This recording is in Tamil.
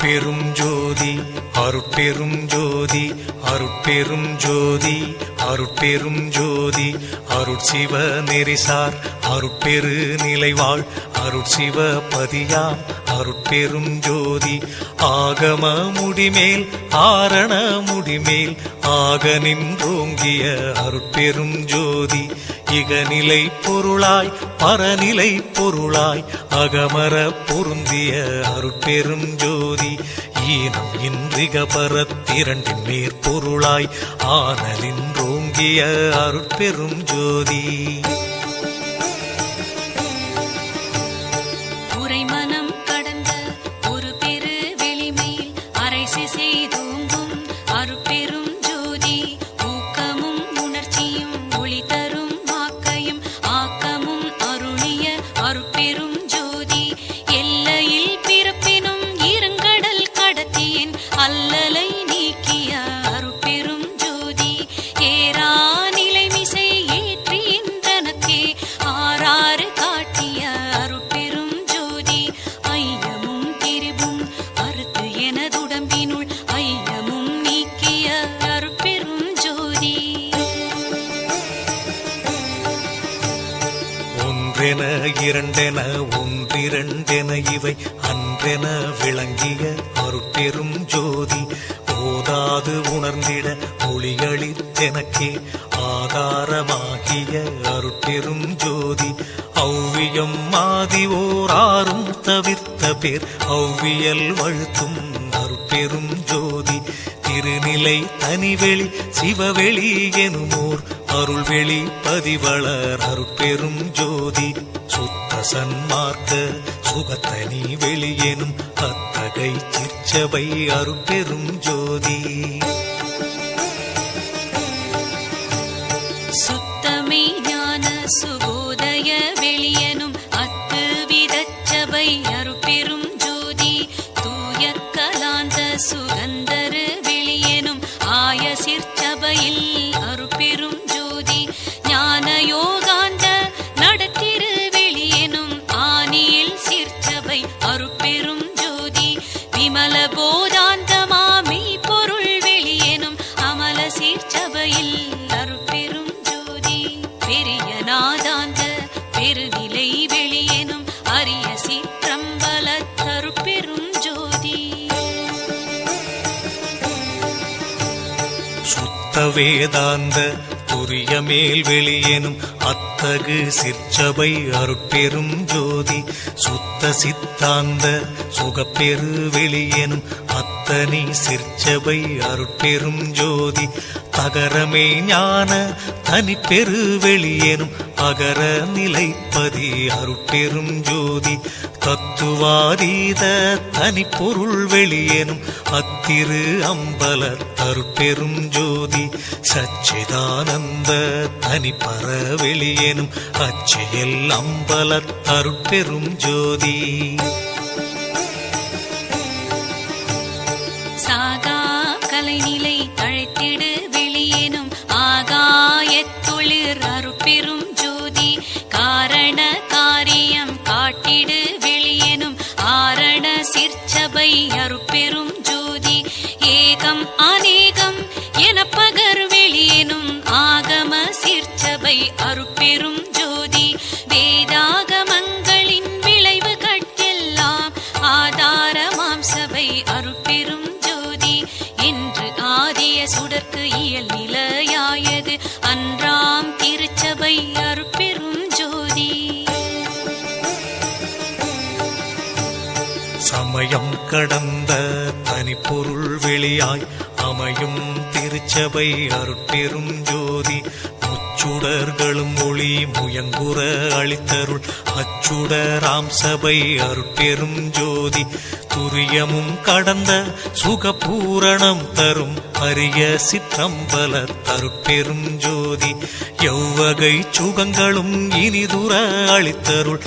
அருட்பெரும் ஜோதி அருட்பெரும் ஜோதி அருட்பெரும் ஜோதி அருட்பெரும் ஜோதி அருட்சிவ நெறிசார் அருட்பெரு நிலைவாழ் அருட்சிவ பதியாம் அருட்பெரும் ஜோதி ஆகம முடிமேல் ஆரண முடிமேல் ஆக நின்றோங்கிய அருட்பெரும் ஜோதி இகநிலை பொருளாய் பரநிலை பொருளாய் அகமர பொருந்திய அருட்பெரும் ஜோதி ஈனம் இன்றிக பரத்திரண்டின் மேற்பொருளாய் ஆனலின்றோங்கிய அருட்பெரும் ஜோதி உரைமனம் கடந்த ஒரு பெரு வெளிமேல் அரைசி செய்தோங்கும் அருட்பெரும் ஜோதி ஊக்கமும் உணர்ச்சியும் ஒளி தரும் வாக்கையும் ஆக்கமும் அருளிய அருட்பெரும் ஜோதி எல்லையில் பிறப்பினும் இருங்கடல் கடத்தியின் அல்லலை நீக்கிய அருட்பெரும் ஜோதி ஏரா நிலைமிசை ஏற்றின்றனக்கே ஆறாறு காட்டிய அருட்பெரும் ஜோதி ஐயமும் திரிவும் அறுத்து எனதுடம்பினுள் ஐயமும் நீக்கிய அருட்பெரும் ஜோதி ஒன்றென இரண்டென ஒன்றிரண்டென இவை அன்றென விளங்கிய அருட்பெரும் ஜோதி ஓதாது உணர்ந்திட ஒளியளித்தெனக்கே ஆதாரமாகிய அருட்பெரும் ஜோதி ஔவியம் மாதி ஓராறும் தவிர்த்த பேர் ஔவியல் வழுத்தும் அருட்பெரும் ஜோதி திருநிலை தனிவெளி சிவவெளி எனுமோர் அருள்வெளி பதிவளர் அருட்பெரும் ஜோதி சுத்த சன்மார்க்க சுகத்தனி வெளியெனும் அத்தகை சிற்சபை அருட்பெரும் ஜோதி சுத்தமே ஞான சுகோதய வெளியனும் அத்து விதச்சபை அருட்பெரும் ஜோதி தூய கலாந்த சுகந்தரு வெளியனும் ஆய சிற்சபையில் அருட்பெரும் ஜோதி ஞான யோகாந்த நடத்திரு வெளியனும் ஆனியில் சிற்சபை அருட்பெரும் ஜோதி விமல போதாந்தமாமி பொருள் வெளியனும் அமல சிற்சபையில் அருட்பெரும் ஜோதி பெரிய நாதாந்த பெருநிலை வெளியனும் அரிய சிற்றம்பல அருட்பெரும் ஜோதி சுத்த வேதாந்த துரிய மேல் வெளியெனும் அத்தகு சிற்சபை அருட்பெரும் ஜோதி சுத்த சித்தாந்த சுகப்பெரு வெளியெனும் அத்தனி சிற்சபை அருட்பெரும் ஜோதி தகரமே ஞான தனிப்பெரு வெளியெனும் அகர நிலைப்பதி அருட்பெரும் ஜோதி தத்துவாதீத தனிப்பொருள் வெளியெனும் அத்திரு அம்பல அருட்பெரும் ஜோதி சச்சிதானந்த தனிப்பர வெளியெனும் அச்சியல் அம்பல அருட்பெரும் ஜோதி சாகா கலைநிலை தழைத்திடு வெளியேனும் ஆகாயத்தொழிற் அருட்பெரும் ஜோதி காரண காரியம் காட்டிடு வெளியேனும் ஆரண சிற்சபை அருட்பெரும் ஜோதி ஏகம் அநேகம் என பகர் வெளியேனும் ஆகம சிற்சபை அருட்பெரும் ஜோதி வேதாகமங்களின் விளைவு கட்டெல்லாம் ஆதாரமாம் சபை அருட்பெரும் ஜோதி என்று ஆதிய சுடர்க்கு இயல் நிலையாயது அன்றாம் திருச்சபை அருட்பெரும் ஜோதி சமயம் கடந்த தனிப்பொருள் வெளியாய் அமையும் திருச்சபை அருட்பெரும் ஜோதி முச்சுடர்களும் ஒளி முயங்குற அளித்தருள் அச்சுடராம் சபை அருட்பெரும் ஜோதி துரியமும் கடந்த சுகபூரணம் தரும் அரிய சிற்றம்பல அருட்பெரும் ஜோதி எவ்வகை சுகங்களும் இனிதுர அளித்தருள்